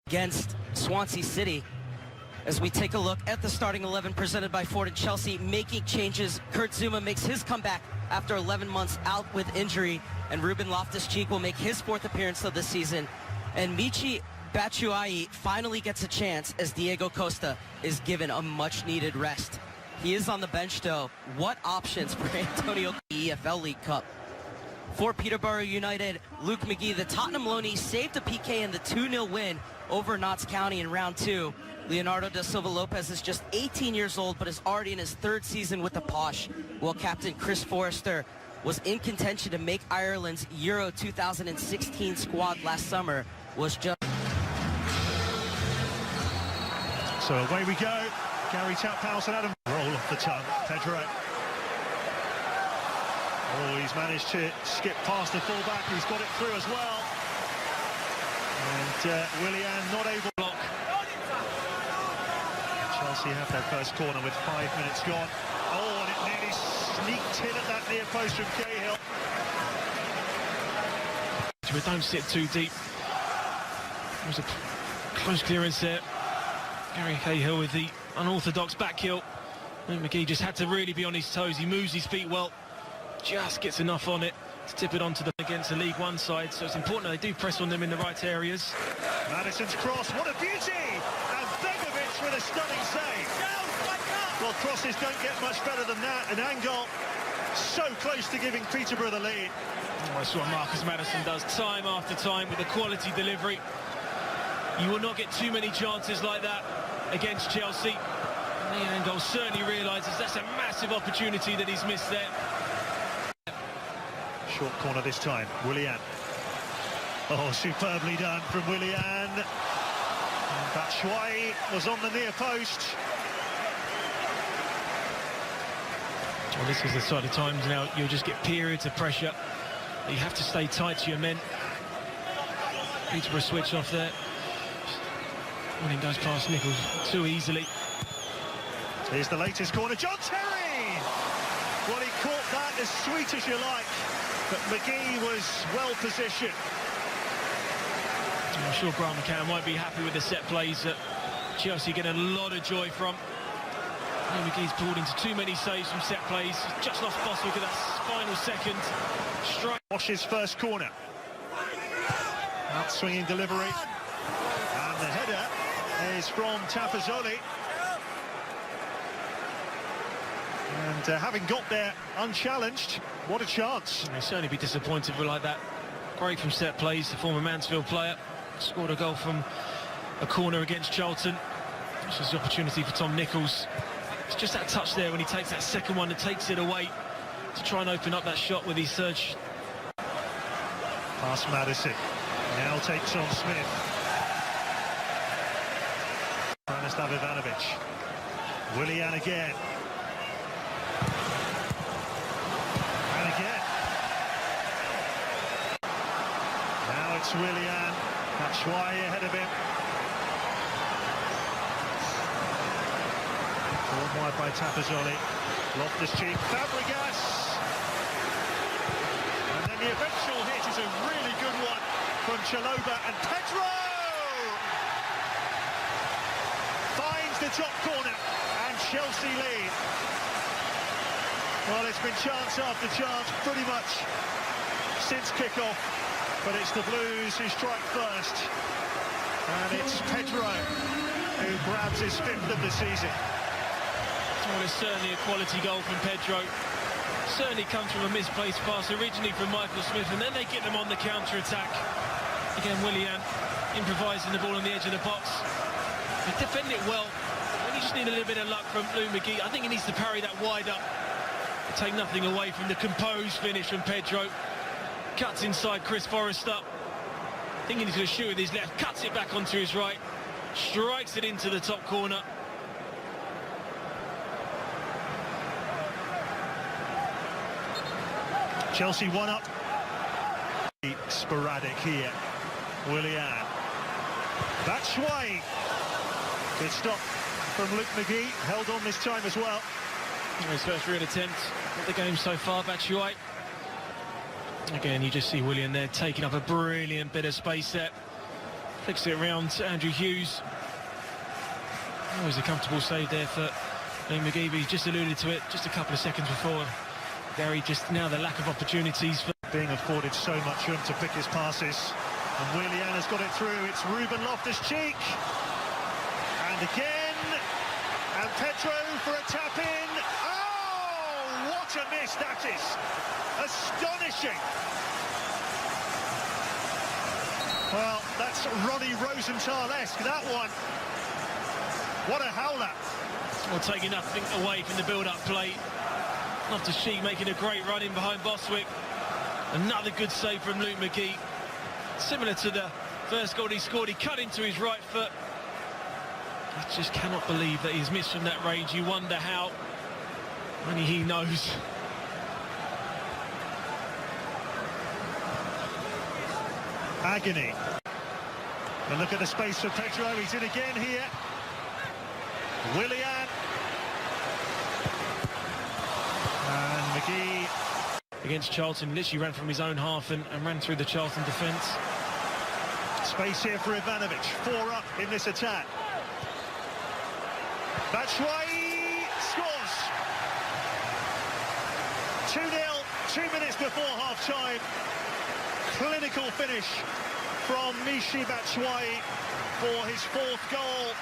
against Swansea City. As we take a look at the starting 11 presented by Ford and Chelsea, making changes. Kurt Zouma makes his comeback after 11 months out with injury, and Ruben Loftus-Cheek will make his 4th appearance of the season. And Michy Batshuayi finally gets a chance as Diego Costa is given a much-needed rest. He is on the bench, though. What options for Antonio EFL League Cup? For Peterborough United, Luke McGee, the Tottenham loanee, saved a PK in the 2-0 win over Notts County in round 2. Leonardo da Silva Lopez is just 18 years old, but is already in his 3rd season with the Posh, while captain Chris Forrester was in contention to make Ireland's Euro 2016 squad last summer. So away we go. Gary Taphouse and Adam roll off the tongue. Pedro. Oh, he's managed to skip past the fullback. He's got it through as well. And Willian not able to block. Chelsea have their first corner with 5 minutes gone. Oh, and it nearly sneaked in at that near post from Cahill. We don't sit too deep. There was a close clearance there. Gary Cahill with the unorthodox back heel. And McGee just had to really be on his toes. He moves his feet well. Just gets enough on it to tip it onto them against the League One side. So it's important that they do press on them in the right areas. Maddison's cross, what a beauty! And Begovic with a stunning save. Well, crosses don't get much better than that. An angle so close to giving Peterborough the lead. Oh, that's what Marcus Maddison does time after time with a quality delivery. You will not get too many chances like that against Chelsea. And the angle certainly realises that's a massive opportunity that he's missed there. Short corner this time, Willian. Oh, superbly done from Willian. Batshuayi was on the near post. Well, this is the sort of times now you'll just get periods of pressure. You have to stay tight to your men. Peterborough switch off there. Willian goes past Nichols too easily. Here's the latest corner, John Terry! Well, he caught that as sweet as you like, but McGee was well positioned. I'm sure Grant McCann might be happy with the set plays that Chelsea get a lot of joy from. McGee's pulled into too many saves from set plays. Just lost Boswick at that final second. Strike. Bosch's first corner. Out-swinging delivery. And the header is from Tapazzoli. And having got there unchallenged, what a chance. They'll certainly be disappointed with like that. Great from set plays, the former Mansfield player. Scored a goal from a corner against Charlton. This is the opportunity for Tom Nichols. It's just that touch there when he takes that second one and takes it away to try and open up that shot with his surge. Past Maddison. Now takes on Smith. Branislav Ivanovic. Willian again. And again. Now it's Willian. Batshuayi ahead of him. Drawn wide by Tapazzoli. Loftus-Cheek. Fabregas. And then the eventual hit is a really good one from Chalobah, and Pedro finds the top corner and Chelsea lead. Well, it's been chance after chance pretty much since kick-off, but it's the Blues who strike first, and it's Pedro who grabs his 5th of the season. Well, it's certainly a quality goal from Pedro. Certainly comes from a misplaced pass originally from Michael Smith, and then they get them on the counter-attack. Again, Willian improvising the ball on the edge of the box. They defend it well. You just need a little bit of luck from Lou McGee. I think he needs to parry that wide up. Take nothing away from the composed finish from Pedro. Cuts inside Chris Forrester. Thinking he's going to shoot with his left. Cuts it back onto his right. Strikes it into the top corner. Chelsea 1 up. Sporadic here. Willian. Batshuayi. Good stop from Luke McGee. Held on this time as well. His first real attempt at the game so far, Batshuayi. Again, you just see Willian there taking up a brilliant bit of space there. Flicks it around to Andrew Hughes. Always a comfortable save there for Liam McGee, but he's just alluded to it just a couple of seconds before. Gary, just now the lack of opportunities for being afforded so much room to pick his passes. And Willian has got it through. It's Ruben Loftus-Cheek. And again. And Pedro for a tap-in. Oh, what a miss that is. Astonishing. Well, that's Ronnie Rosenthal-esque, that one. What a howler. Well, taking nothing away from the build-up play. Loftus-Cheek making a great run in behind Boswick. Another good save from Luke McGee. Similar to the first goal he scored, he cut into his right foot. I just cannot believe that he's missed from that range. You wonder how. Only he knows. Agony. And look at the space for Pedro. He's in again here. Willian. And McGee. Against Charlton, literally ran from his own half and ran through the Charlton defence. Space here for Ivanovic. 4 up in this attack. Batshuayi scores. 2-0, 2 minutes before half-time. Clinical finish from Michy Batshuayi for his 4th goal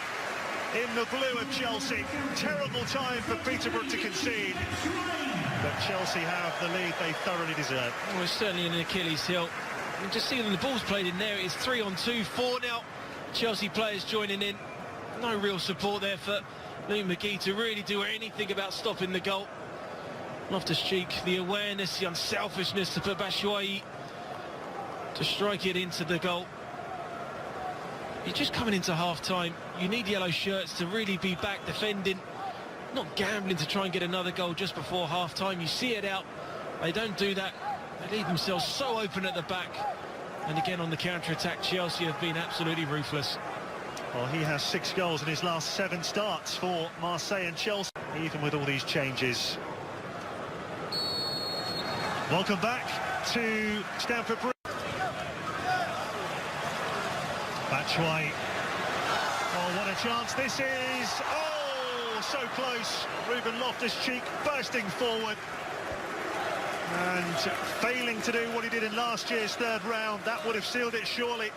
in the blue of Chelsea. Terrible time for Peterborough to concede. But Chelsea have the lead they thoroughly deserve. Well, it's certainly an Achilles heel. You just see when the ball's played in there, it's 3-on-2, 4 now. Chelsea players joining in. No real support there for Luke McGee to really do anything about stopping the goal. Loftus-Cheek, the awareness, the unselfishness to put Batshuayi to strike it into the goal. You're just coming into half-time. You need yellow shirts to really be back defending, not gambling to try and get another goal just before half-time. You see it out. They don't do that. They leave themselves so open at the back. And again on the counter-attack, Chelsea have been absolutely ruthless. Well, he has 6 goals in his last 7 starts for Marseille and Chelsea, even with all these changes. Welcome back to Stamford Bridge. Batshuayi. Oh, what a chance this is. Oh, so close. Ruben Loftus-Cheek bursting forward. And failing to do what he did in last year's 3rd round. That would have sealed it, surely.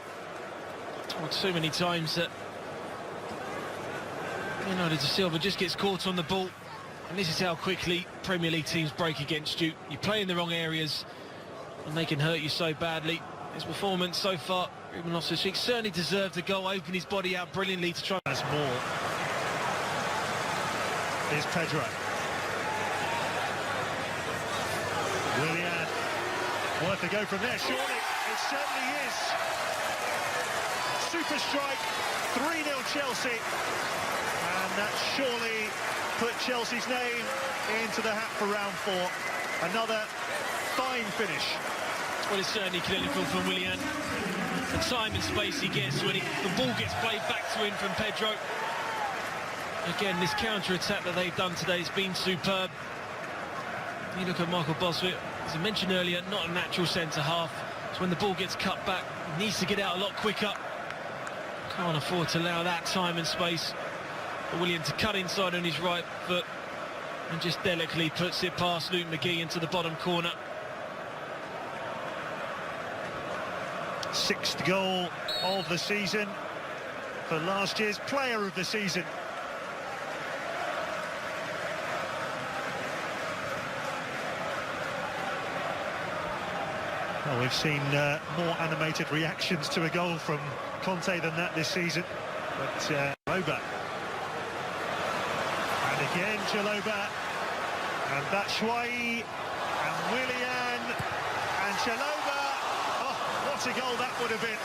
Well, too many times that Leonardo da Silva just gets caught on the ball. And this is how quickly Premier League teams break against you. You play in the wrong areas and they can hurt you so badly. His performance so far, Ruben Loftus-Cheek certainly deserved a goal, open his body out brilliantly to try. As more is Pedro. Willian, worth a go from there, surely. It certainly is. Super strike, 3-0 Chelsea. And that surely put Chelsea's name into the hat for round 4. Another fine finish. Well, it's certainly clinical from Willian. The time and space he gets when the ball gets played back to him from Pedro. Again, this counter-attack that they've done today has been superb. You look at Michael Boswick, as I mentioned earlier, not a natural centre-half. So when the ball gets cut back, he needs to get out a lot quicker. Can't afford to allow that time and space for Willian to cut inside on his right foot and just delicately puts it past Luke McGee into the bottom corner. 6th goal of the season for last year's player of the season. Well, we've seen more animated reactions to a goal from Conte than that this season. But Chalobah. And again Chalobah. And Batshuayi. And Willian. And Chalobah. Oh, what a goal that would have been.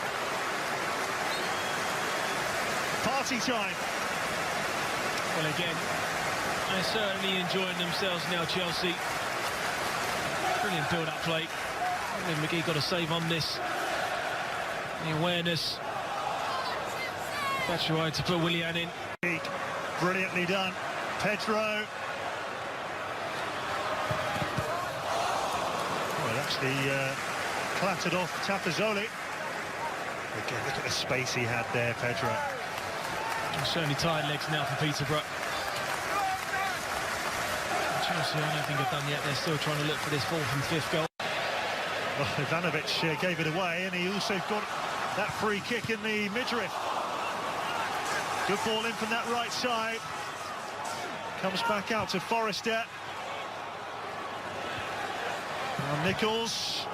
Party time. Well, again, they're certainly enjoying themselves now, Chelsea. Brilliant build-up play. And McGee got a save on this. The awareness. Batshuayi to put Willian in. Brilliantly done. Pedro. Well, actually clattered off Tafazzoli. Again, look at the space he had there, Pedro. Certainly tired legs now for Peterborough. Chelsea, I don't think have done yet. They're still trying to look for this fourth and fifth goal. Well, Ivanovic gave it away, and he also got that free kick in the midriff. Good ball in from that right side. Comes back out to Forrester. Now Nichols.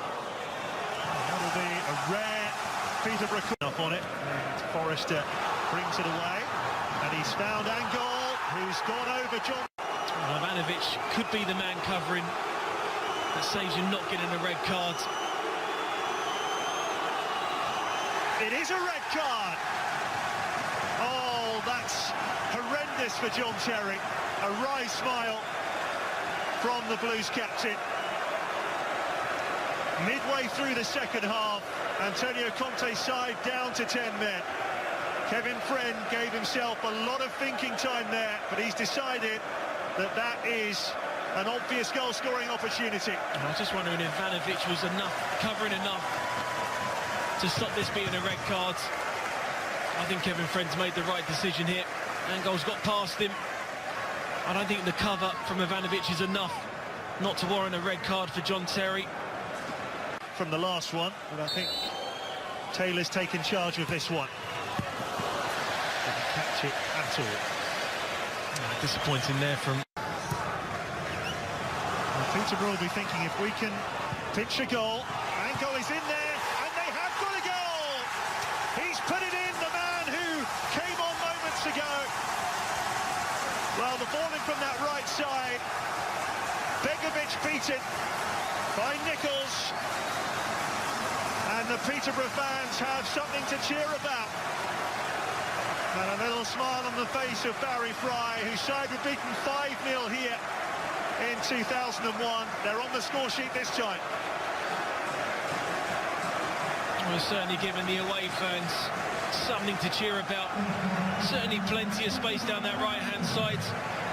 That'll be a rare Peterborough up on it. And Forrester brings it away. And he's found Angol, who's gone over John. Ivanovic could be the man covering. That saves you not getting a red card. It is a red card. Oh, that's horrendous for John Terry. A wry smile from the Blues captain. Midway through the second half, Antonio Conte's side down to 10 men. Kevin Friend gave himself a lot of thinking time there, but he's decided that that is an obvious goal-scoring opportunity. I was just wondering if Ivanovic was covering enough to stop this being a red card. I think Kevin Friend's made the right decision here. Angol's got past him. I don't think the cover from Ivanovic is enough not to warrant a red card for John Terry. From the last one, but I think Taylor's taken charge of this one. Didn't catch it at all. Disappointing there from... Well, Peterborough will be thinking, if we can pinch a goal, Angol is in there, and they have got a goal! He's put it in, the man who came on moments ago. Well, the ball in from that right side. Begovic beaten by Nichols. And the Peterborough fans have something to cheer about. And a little smile on the face of Barry Fry, whose side were beaten 5-0 here in 2001. They're on the score sheet this time. Well, certainly given the away fans something to cheer about. Certainly plenty of space down that right-hand side.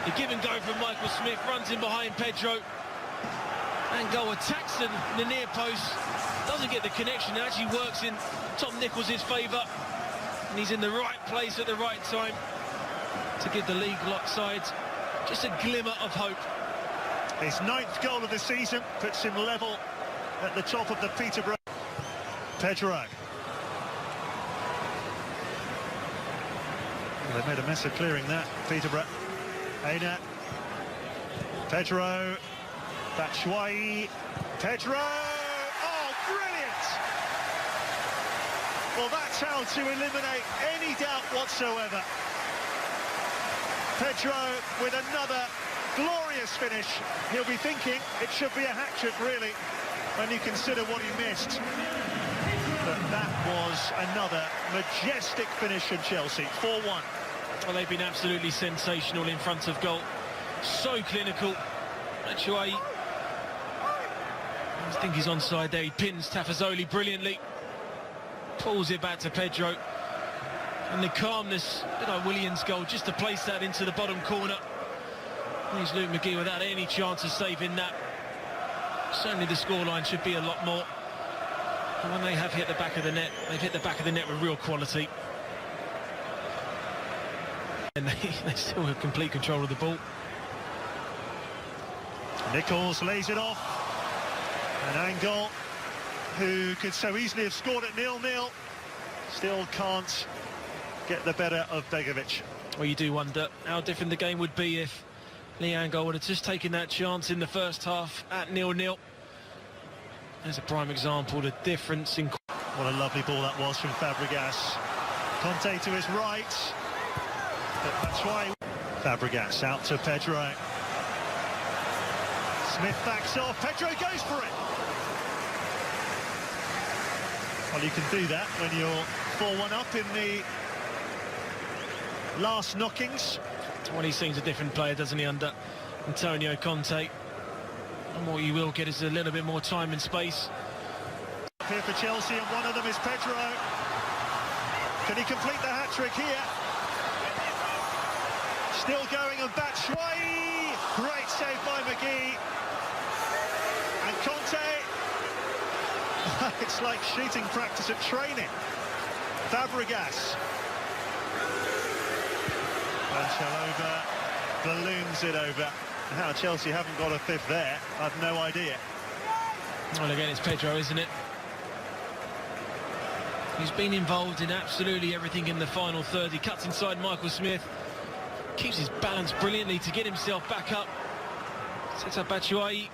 The give and go from Michael Smith, runs in behind Pedro. Angol attacks the near post. Doesn't get the connection, it actually works in Tom Nichols' favour. And he's in the right place at the right time to give the league lock sides just a glimmer of hope. His 9th goal of the season puts him level at the top of the Peterborough. Pedro. Well, they made a mess of clearing that, Peterborough. Aina. Pedro. Batshuayi. Pedro. Brilliant! Well, that's how to eliminate any doubt whatsoever. Pedro with another glorious finish. He'll be thinking it should be a hat-trick, really, when you consider what he missed. But that was another majestic finish from Chelsea, 4-1. Well, they've been absolutely sensational in front of goal. So clinical. Batshuayi, I think he's onside there. He pins Tafazoli brilliantly. Pulls it back to Pedro. And the calmness, a bit like Williams' goal, just to place that into the bottom corner. Here's Luke McGee without any chance of saving that. Certainly the scoreline should be a lot more. And when they have hit the back of the net, they've hit the back of the net with real quality. And they still have complete control of the ball. Nichols lays it off. And Angol, who could so easily have scored at 0-0, still can't get the better of Begovic. Well, you do wonder how different the game would be if Lee Angol would have just taken that chance in the first half at 0-0. There's a prime example, the difference in... What a lovely ball that was from Fabregas. Conte to his right. But that's why Fabregas out to Pedro. Smith backs off, Pedro goes for it. Well, you can do that when you're 4-1 up in the last knockings. Well, he seems a different player, doesn't he, under Antonio Conte. And what you will get is a little bit more time and space. Here for Chelsea, and one of them is Pedro. Can he complete the hat-trick here? Still going, and Batshuayi. Great save by McGee. And Conte. It's like shooting practice at training. Fabregas. And Chalobah balloons it over. How Chelsea haven't got a fifth there, I've no idea. Well, again, it's Pedro, isn't it? He's been involved in absolutely everything in the final third. He cuts inside Michael Smith, keeps his balance brilliantly to get himself back up. Sets up Batshuayi.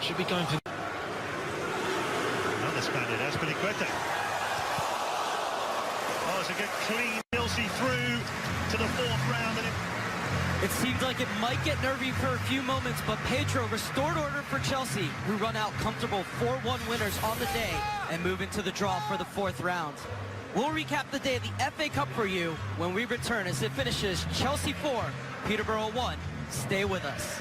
Should be going for... Another Spaniard, Azpilicueta. Oh, it's a good clean Chelsea through to the fourth round. And It seemed like it might get nervy for a few moments, but Pedro restored order for Chelsea, who run out comfortable 4-1 winners on the day and move into the draw for the fourth round. We'll recap the day of the FA Cup for you when we return as it finishes Chelsea 4, Peterborough 1. Stay with us.